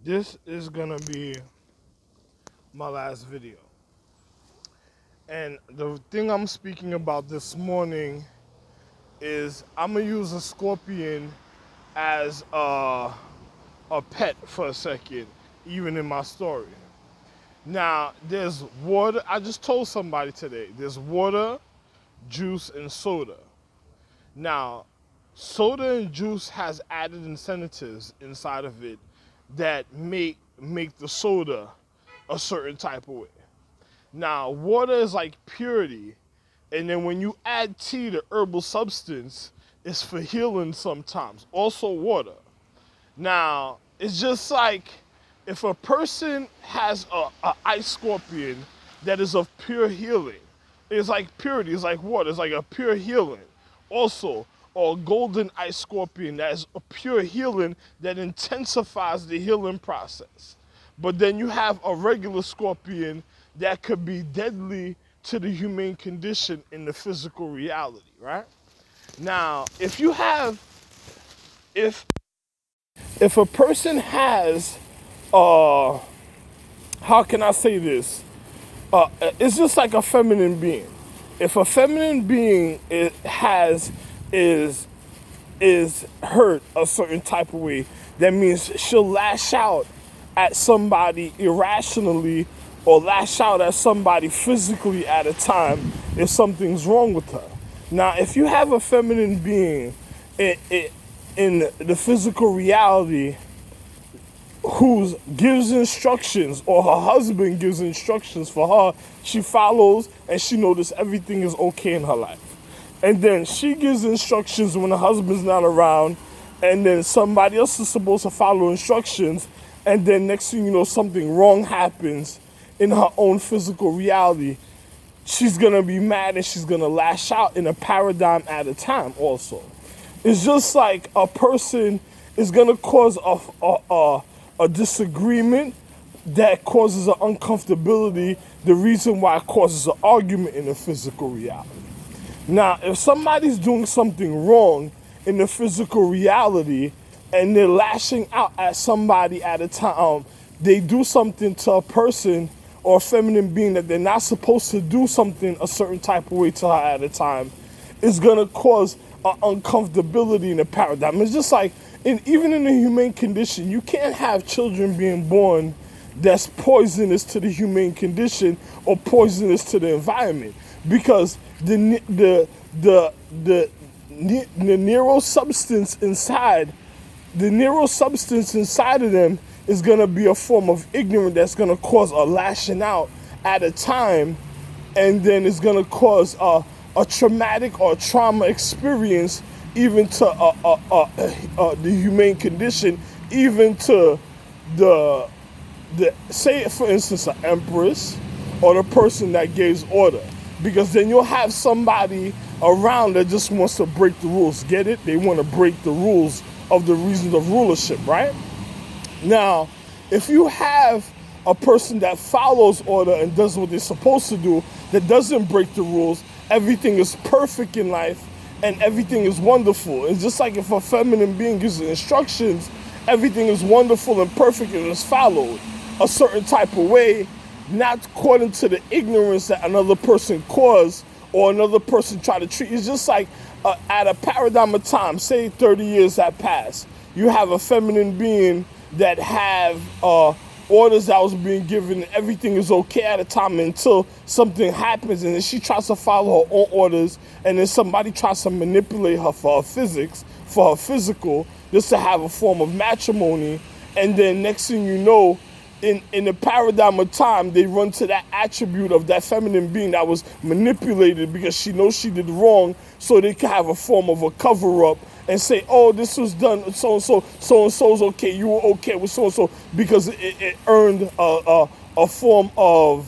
this is gonna be my last video. And the thing I'm speaking about this morning is I'm gonna use a ScorPIeN as a pet for a second, even in my story. Now, there's water. I just told somebody today, there's water, juice, and soda. Now, soda and juice has added incentives inside of it that make the soda a certain type of way. Now, water is like purity, and then when you add tea, the herbal substance, is for healing sometimes. Also water. Now, it's just like if a person has a ice ScorPIeN that is of pure healing, it's like purity, it's like water, it's like a pure healing. Also, or golden ice ScorPIeN that is a pure healing that intensifies the healing process. But then you have a regular ScorPIeN that could be deadly to the humane condition in the physical reality, right? Now, if a person has, how can I say this? It's just like a feminine being. If a feminine being is hurt a certain type of way, that means she'll lash out at somebody irrationally or lash out at somebody physically at a time if something's wrong with her. Now, if you have a feminine being in the physical reality who gives instructions, or her husband gives instructions for her, she follows and she notices everything is okay in her life. And then she gives instructions when the husband's not around, and then somebody else is supposed to follow instructions, and then next thing you know, something wrong happens in her own physical reality. She's gonna be mad and she's gonna lash out in a paradigm at a time also. It's just like a person is gonna cause a disagreement that causes an uncomfortability, the reason why it causes an argument in the physical reality. Now, if somebody's doing something wrong in the physical reality and they're lashing out at somebody at a time, they do something to a person or a feminine being that they're not supposed to do something a certain type of way to her at a time, it's gonna cause an uncomfortability in the paradigm. It's just like, even in the humane condition, you can't have children being born that's poisonous to the humane condition or poisonous to the environment, because the neurosubstance inside of them is going to be a form of ignorance that's going to cause a lashing out at a time, and then it's going to cause a traumatic or trauma experience even to the humane condition, even to the say for instance an empress or the person that gives order, because then you'll have somebody around that just wants to break the rules. Get it? They want to break the rules of the reasons of rulership, right? Now, if you have a person that follows order and does what they're supposed to do, that doesn't break the rules, everything is perfect in life and everything is wonderful. It's just like if a feminine being gives instructions, everything is wonderful and perfect and is followed a certain type of way, not according to the ignorance that another person caused or another person tried to treat. It's just like at a paradigm of time, say 30 years have passed, you have a feminine being that have orders that was being given, and everything is okay at a time until something happens, and then she tries to follow her own orders, and then somebody tries to manipulate her for her physics, for her physical, just to have a form of matrimony, and then next thing you know, in the paradigm of time, they run to that attribute of that feminine being that was manipulated because she knows she did wrong, so they can have a form of a cover-up and say, oh, this was done, so-and-so's okay, you were okay with so-and-so, because it earned a form of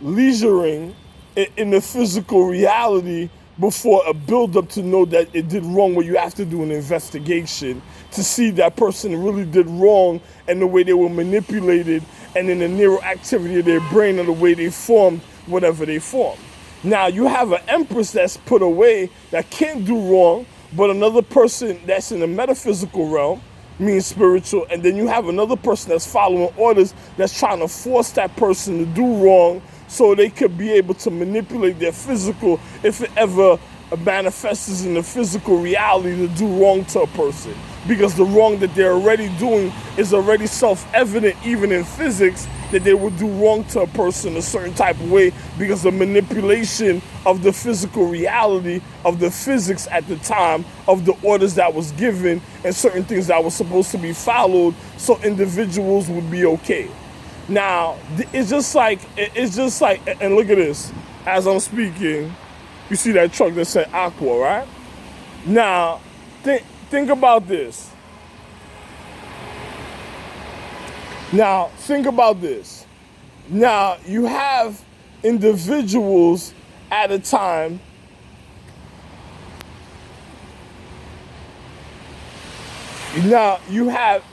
leisuring in the physical reality before a build-up to know that it did wrong, where you have to do an investigation to see that person really did wrong and the way they were manipulated and in the neural activity of their brain and the way they formed whatever they formed. Now, you have an empress that's put away that can't do wrong, but another person that's in the metaphysical realm, means spiritual, and then you have another person that's following orders that's trying to force that person to do wrong so they could be able to manipulate their physical if it ever manifests in the physical reality to do wrong to a person. Because the wrong that they're already doing is already self-evident even in physics, that they would do wrong to a person a certain type of way because of manipulation of the physical reality of the physics at the time, of the orders that was given and certain things that were supposed to be followed so individuals would be okay. Now, it's just like, and look at this, as I'm speaking, you see that truck that said Aqua, right? Now, think about this. Now, think about this. Now, you have individuals at a time. Now, you have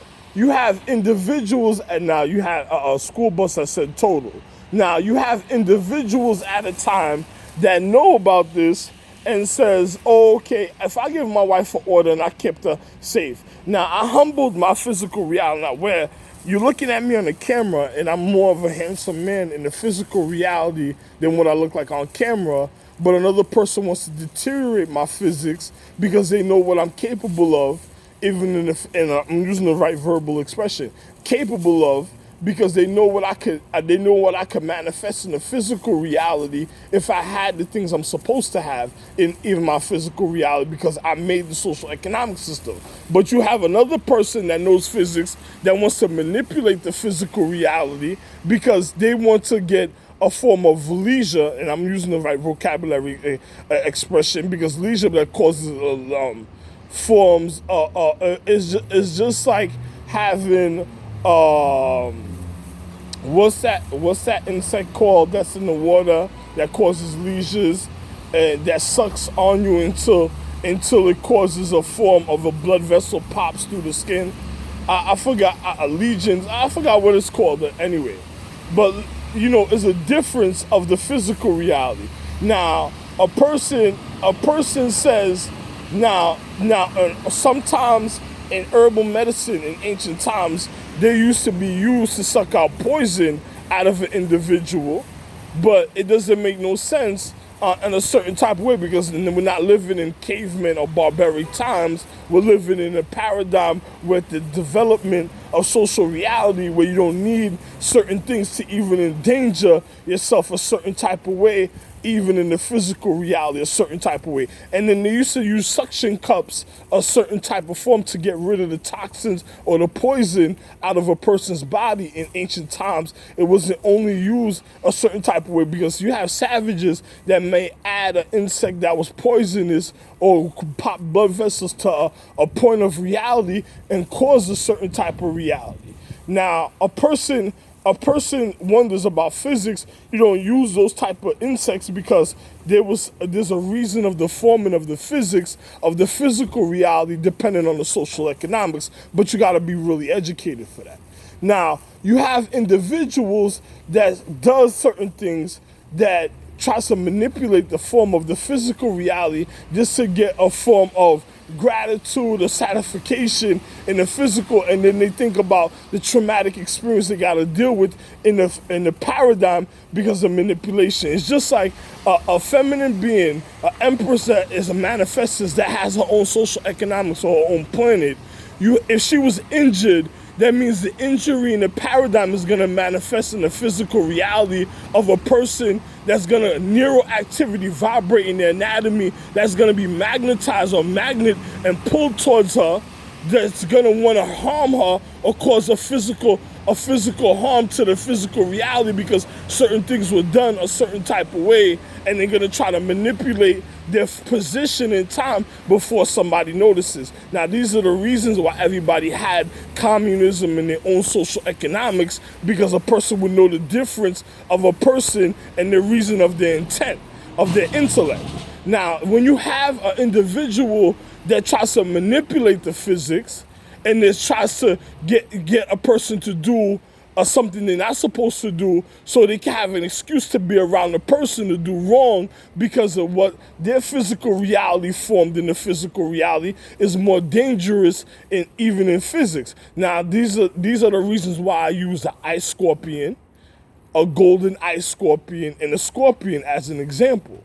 individuals, and now you have a school bus that said total. Now, you have individuals at a time that know about this and says, oh, okay, if I give my wife an order and I kept her safe. Now, I humbled my physical reality. Now, where you're looking at me on the camera and I'm more of a handsome man in the physical reality than what I look like on camera, but another person wants to deteriorate my physics because they know what I'm capable of, even in I'm using the right verbal expression, capable of, because they know what I could manifest in the physical reality if I had the things I'm supposed to have in even my physical reality, because I made the social economic system. But you have another person that knows physics that wants to manipulate the physical reality because they want to get a form of leisure, and I'm using the right vocabulary expression, because leisure that causes forms is just like having what's that insect called that's in the water that causes lesions and that sucks on you until it causes a form of a blood vessel pops through the skin. I forgot legions. I forgot what it's called anyway. But you know, it's a difference of the physical reality. Now, a person says sometimes in herbal medicine in ancient times, they used to be used to suck out poison out of an individual, but it doesn't make no sense in a certain type of way, because we're not living in cavemen or barbaric times. We're living in a paradigm with the development of social reality where you don't need certain things to even endanger yourself a certain type of way, even in the physical reality a certain type of way. And then they used to use suction cups a certain type of form to get rid of the toxins or the poison out of a person's body in ancient times. It wasn't only used a certain type of way, because you have savages that may add an insect that was poisonous or pop blood vessels to a point of reality and cause a certain type of reality. Now, a person wonders about physics. You don't use those type of insects because there's a reason of the forming of the physics of the physical reality depending on the social economics, but you got to be really educated for that. Now, you have individuals that does certain things that tries to manipulate the form of the physical reality just to get a form of gratitude or satisfaction in the physical, and then they think about the traumatic experience they got to deal with in the paradigm because of manipulation. It's just like a feminine being, an empress that is a manifestus that has her own social economics or her own planet. If she was injured, that means the injury in the paradigm is going to manifest in the physical reality of a person that's going to neuroactivity vibrate in their anatomy, that's going to be magnetized or magnet and pulled towards her, that's going to want to harm her or cause a physical harm to the physical reality because certain things were done a certain type of way, and they're going to try to manipulate their position in time before somebody notices. Now, these are the reasons why everybody had communism in their own social economics, because a person would know the difference of a person and the reason of their intent, of their intellect. Now, when you have an individual that tries to manipulate the physics and that tries to get a person to do something they're not supposed to do, so they can have an excuse to be around the person to do wrong because of what their physical reality formed in the physical reality is more dangerous even in physics. Now, these are the reasons why I use the ice ScorPIeN, a golden ice ScorPIeN, and a ScorPIeN as an example.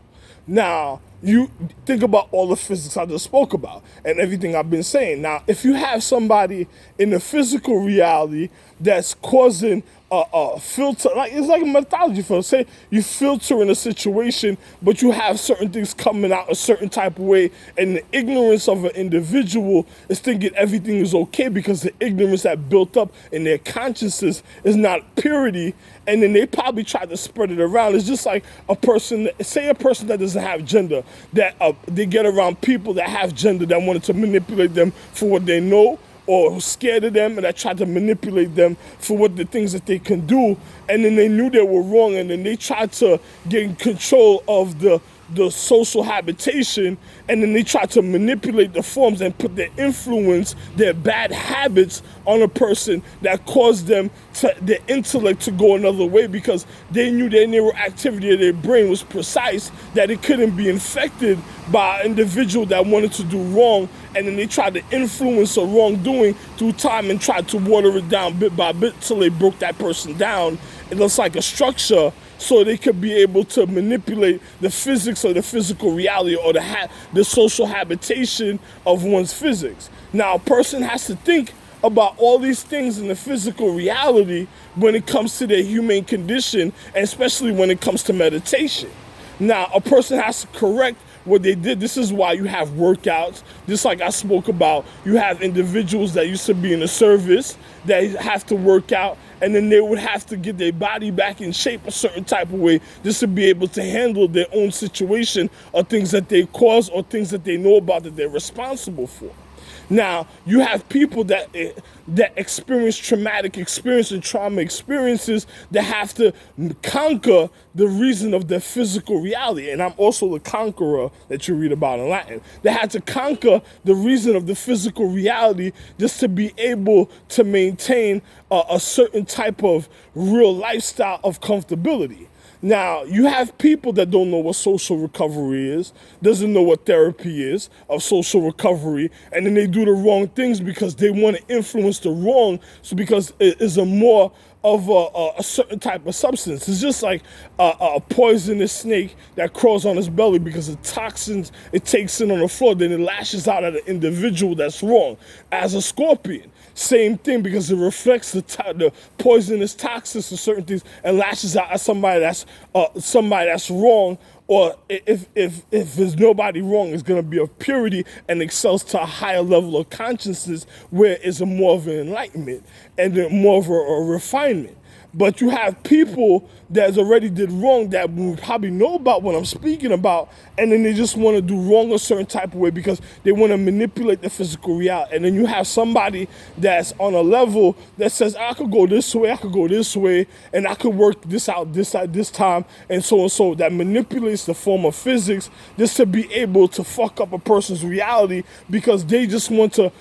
Now, you think about all the physics I just spoke about and everything I've been saying. Now, if you have somebody in the physical reality that's causing a filter, like it's like a methodology for, say you filter in a situation, but you have certain things coming out a certain type of way, and the ignorance of an individual is thinking everything is okay because the ignorance that built up in their consciousness is not purity, and then they probably try to spread it around. It's just like a person, say a person that doesn't have gender, that they get around people that have gender that wanted to manipulate them for what they know, or who's scared of them and that tried to manipulate them for what the things that they can do, and then they knew they were wrong, and then they tried to get in control of the social habitation, and then they try to manipulate the forms and put their influence, their bad habits on a person that caused them to their intellect to go another way because they knew their neural activity of their brain was precise, that it couldn't be infected by an individual that wanted to do wrong, and then they tried to influence a wrongdoing through time and tried to water it down bit by bit till they broke that person down. It looks like a structure so they could be able to manipulate the physics of the physical reality or the social habitation of one's physics. Now, a person has to think about all these things in the physical reality when it comes to their human condition, and especially when it comes to meditation. Now, a person has to correct what they did. This is why you have workouts. Just like I spoke about, you have individuals that used to be in the service that have to work out, and then they would have to get their body back in shape a certain type of way just to be able to handle their own situation or things that they cause or things that they know about that they're responsible for. Now, you have people that experience traumatic experience and trauma experiences that have to conquer the reason of their physical reality. And I'm also the conqueror that you read about in Latin. They had to conquer the reason of the physical reality just to be able to maintain a certain type of real lifestyle of comfortability. Now, you have people that don't know what social recovery is, doesn't know what therapy is of social recovery, and then they do the wrong things because they want to influence the wrong, so because it is a more of a certain type of substance. It's just like a poisonous snake that crawls on its belly because the toxins it takes in on the floor, then it lashes out at an individual that's wrong. As a ScorPIeN, same thing, because it reflects the poisonous toxins and certain things and lashes out at somebody that's wrong. Or if there's nobody wrong, it's going to be of purity and excels to a higher level of consciousness where it's more of an enlightenment and more of a refinement. But you have people that already did wrong that will probably know about what I'm speaking about, and then they just want to do wrong a certain type of way because they want to manipulate the physical reality. And then you have somebody that's on a level that says, I could go this way, I could go this way, and I could work this out this at this time, and so, that manipulates the form of physics just to be able to fuck up a person's reality because they just want to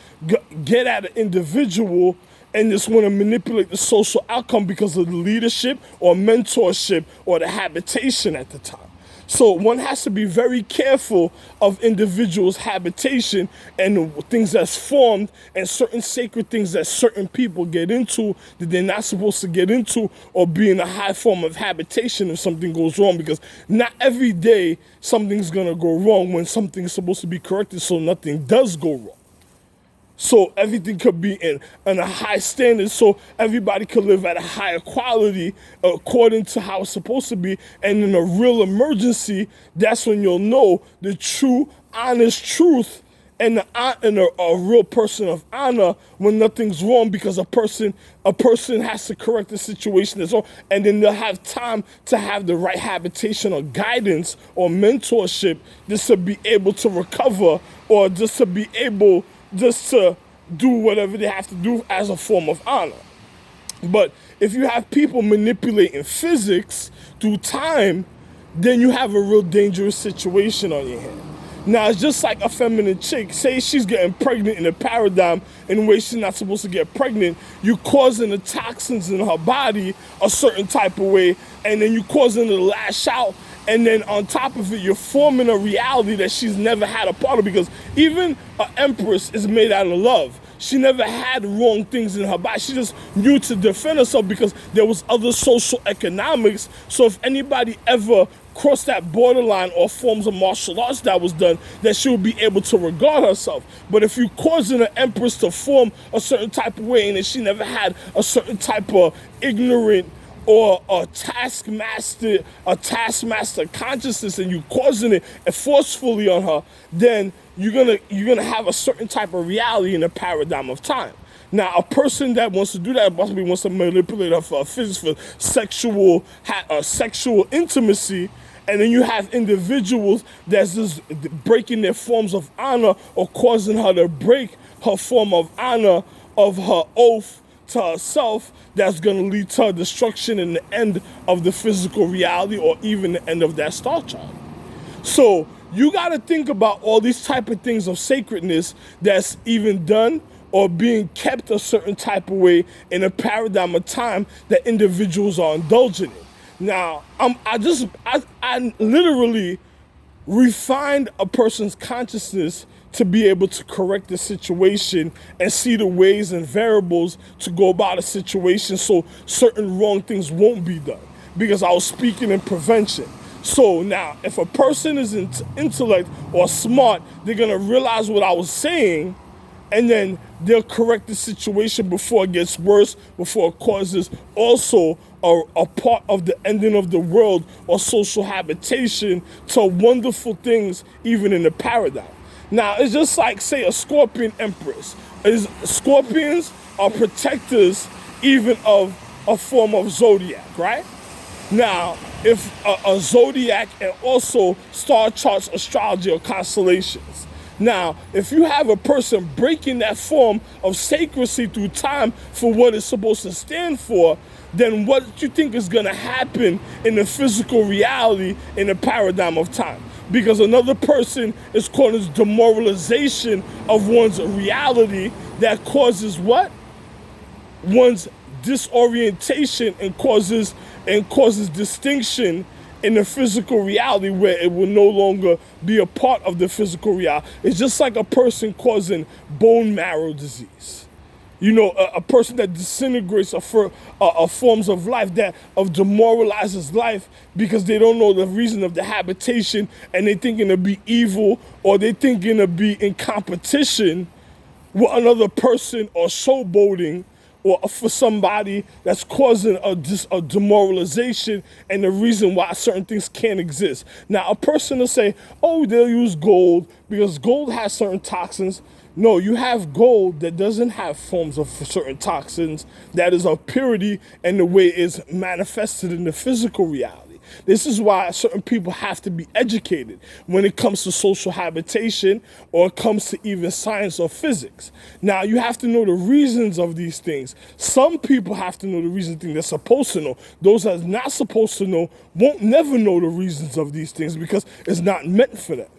get at an individual and just want to manipulate the social outcome because of the leadership or mentorship or the habitation at the time. So one has to be very careful of individuals' habitation and things that's formed and certain sacred things that certain people get into that they're not supposed to get into, or be in a high form of habitation if something goes wrong, because not every day something's going to go wrong when something's supposed to be corrected so nothing does go wrong. So everything could be in a high standard, so everybody could live at a higher quality according to how it's supposed to be. And in a real emergency, that's when you'll know the true, honest truth and a real person of honor when nothing's wrong, because a person has to correct the situation that's wrong, and then they'll have time to have the right habitation or guidance or mentorship just to be able to recover, or just to be able just to do whatever they have to do as a form of honor. But if you have people manipulating physics through time, then you have a real dangerous situation on your hand. Now, it's just like a feminine chick. Say she's getting pregnant in a paradigm in a way she's not supposed to get pregnant. You causing the toxins in her body a certain type of way, and then you causing her to lash out. And then on top of it, you're forming a reality that she's never had a part of, because even an empress is made out of love. She never had wrong things in her body. She just knew to defend herself because there was other social economics. So if anybody ever crossed that borderline or forms of martial arts that was done, that she would be able to regard herself. But if you causing an empress to form a certain type of way, and then she never had a certain type of ignorant or a taskmaster consciousness, and you causing it forcefully on her, then you're gonna have a certain type of reality in a paradigm of time. Now, a person that wants to do that possibly wants to manipulate her for physics, for sexual intimacy, and then you have individuals that's just breaking their forms of honor or causing her to break her form of honor of her oath to herself. That's going to lead to her destruction and the end of the physical reality, or even the end of that star chart. So you got to think about all these type of things of sacredness that's even done or being kept a certain type of way in a paradigm of time that individuals are indulging in. Now, I literally refined a person's consciousness to be able to correct the situation and see the ways and variables to go about a situation so certain wrong things won't be done, because I was speaking in prevention. So now, if a person is intellect or smart, they're going to realize what I was saying, and then they'll correct the situation before it gets worse, before it causes also a part of the ending of the world or social habitation to wonderful things even in the paradigm. Now, it's just like, say, a ScorPIeN empress. Scorpions are protectors even of a form of zodiac, right? Now, if a zodiac and also star charts, astrology, or constellations. Now, if you have a person breaking that form of sacredcy through time for what it's supposed to stand for, then what do you think is going to happen in the physical reality in the paradigm of time? Because another person is causing demoralization of one's reality that causes what? One's disorientation and causes distinction in the physical reality, where it will no longer be a part of the physical reality. It's just like a person causing bone marrow disease. You know, a person that disintegrates forms of life, that demoralizes life because they don't know the reason of the habitation, and they thinking to be evil, or they thinking to be in competition with another person, or showboating, or for somebody that's causing a demoralization and the reason why certain things can't exist. Now, a person will say, oh, they'll use gold because gold has certain toxins. No, you have gold that doesn't have forms of certain toxins, that is of purity and the way it's manifested in the physical reality. This is why certain people have to be educated when it comes to social habitation, or it comes to even science or physics. Now, you have to know the reasons of these things. Some people have to know the reasons they're supposed to know. Those that are not supposed to know won't never know the reasons of these things because it's not meant for them.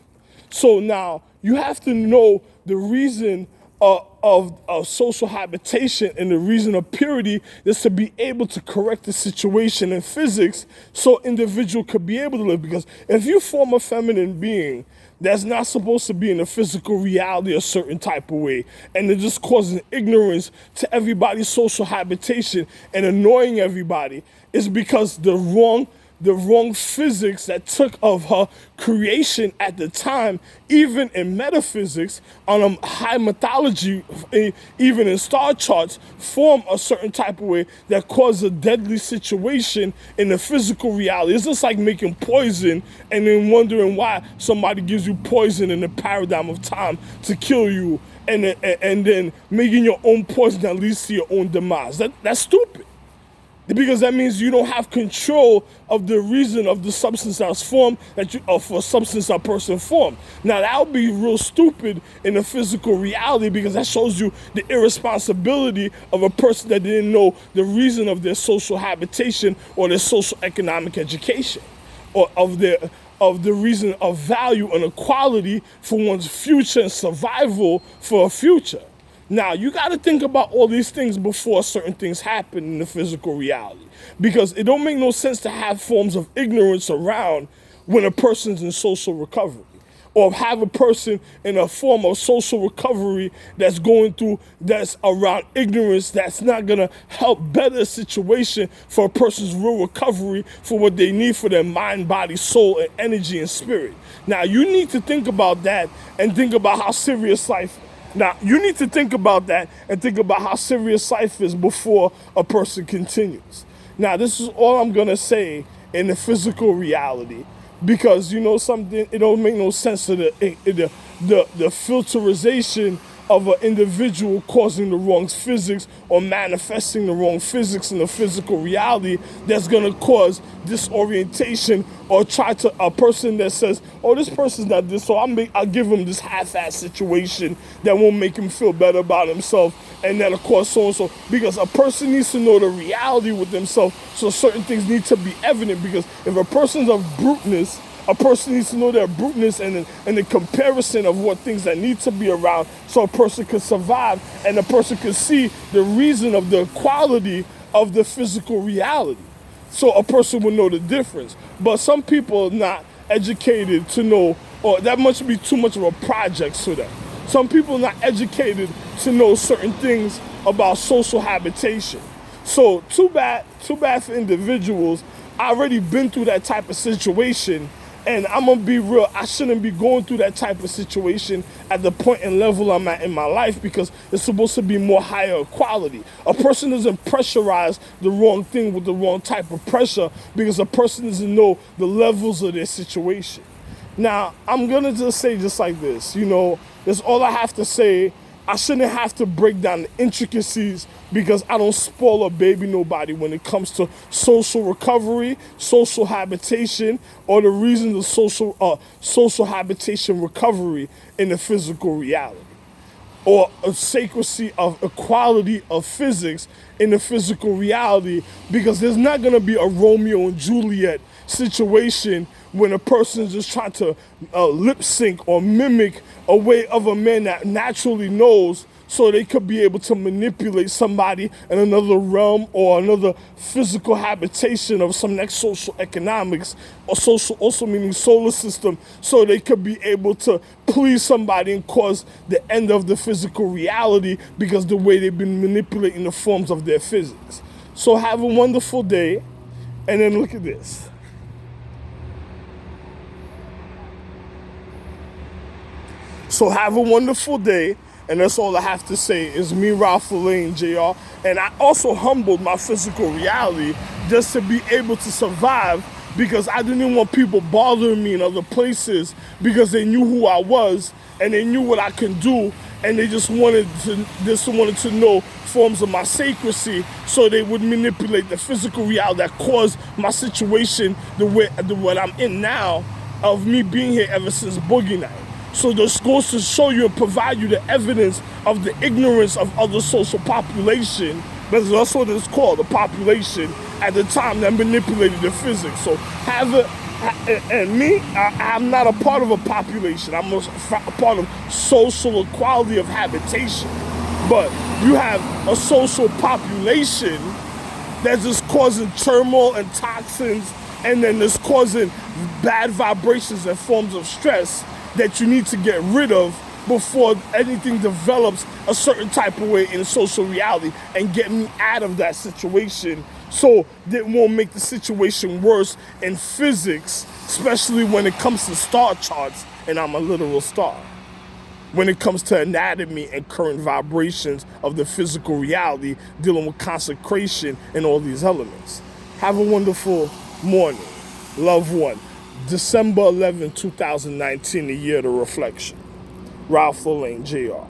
So now, you have to know the reason of social habitation, and the reason of purity is to be able to correct the situation in physics so individual could be able to live. Because if you form a feminine being that's not supposed to be in a physical reality a certain type of way, and it just causing ignorance to everybody's social habitation and annoying everybody, is because the wrong physics that took of her creation at the time, even in metaphysics, on a high mythology, even in star charts, form a certain type of way that caused a deadly situation in the physical reality. It's just like making poison and then wondering why somebody gives you poison in the paradigm of time to kill you, and then making your own poison that leads to your own demise. That's stupid. Because that means you don't have control of the reason of the substance that's formed, of a substance a person formed. Now, that would be real stupid in the physical reality, because that shows you the irresponsibility of a person that didn't know the reason of their social habitation or their social economic education, or of their of the reason of value and equality for one's future and survival for a future. Now, you got to think about all these things before certain things happen in the physical reality, because it don't make no sense to have forms of ignorance around when a person's in social recovery, or have a person in a form of social recovery that's going through, that's around ignorance, that's not going to help better a situation for a person's real recovery for what they need for their mind, body, soul, and energy and spirit. Now, you need to think about that and think about how serious life Now, you need to think about that and think about how serious life is before a person continues. Now, this is all I'm going to say in the physical reality, because, you know, something, it don't make no sense to the filterization of an individual causing the wrong physics or manifesting the wrong physics in the physical reality that's going to cause disorientation, or try to, a person that says, oh, this person's not this, so I'll give him this half-ass situation that won't make him feel better about himself, and then of course so-and-so, because a person needs to know the reality with themselves, so certain things need to be evident, because if a person's of bruteness, a person needs to know their bruteness and the comparison of what things that need to be around, so a person can survive and a person can see the reason of the quality of the physical reality. So a person will know the difference. But some people are not educated to know, or that must be too much of a project for them. Some people are not educated to know certain things about social habitation. So too bad for individuals. I already been through that type of situation. And I'm going to be real, I shouldn't be going through that type of situation at the point and level I'm at in my life, because it's supposed to be more higher quality. A person doesn't pressurize the wrong thing with the wrong type of pressure, because a person doesn't know the levels of their situation. Now, I'm going to just say just like this, you know, that's all I have to say. I shouldn't have to break down the intricacies, because I don't spoil or baby nobody when it comes to social recovery, social habitation, or the reason of social habitation recovery in the physical reality, or a sacredcy of equality of physics in the physical reality, because there's not going to be a Romeo and Juliet situation when a person is just trying to lip sync or mimic a way of a man that naturally knows, so they could be able to manipulate somebody in another realm or another physical habitation of some next social economics, or social, also meaning solar system, so they could be able to please somebody and cause the end of the physical reality, because the way they've been manipulating the forms of their physics. So have a wonderful day, and then look at this. So have a wonderful day, and that's all I have to say. Is me, Ralph Lane, JR, and I also humbled my physical reality just to be able to survive, because I didn't want people bothering me in other places, because they knew who I was and they knew what I can do, and they just wanted to know forms of my sacredcy, so they would manipulate the physical reality that caused my situation what I'm in now, of me being here ever since Boogie Night. So this goes to show you and provide you the evidence of the ignorance of other social population, but that's what it's called, the population at the time that manipulated the physics. So I'm not a part of a population. I'm a part of social equality of habitation. But you have a social population that's just causing turmoil and toxins, and then it's causing bad vibrations and forms of stress that you need to get rid of before anything develops a certain type of way in social reality, and get me out of that situation, so that won't make the situation worse in physics, especially when it comes to star charts, and I'm a literal star. When it comes to anatomy and current vibrations of the physical reality, dealing with consecration and all these elements. Have a wonderful morning. Love one. December 11, 2019, the year of the reflection. Ralph Lane, JR.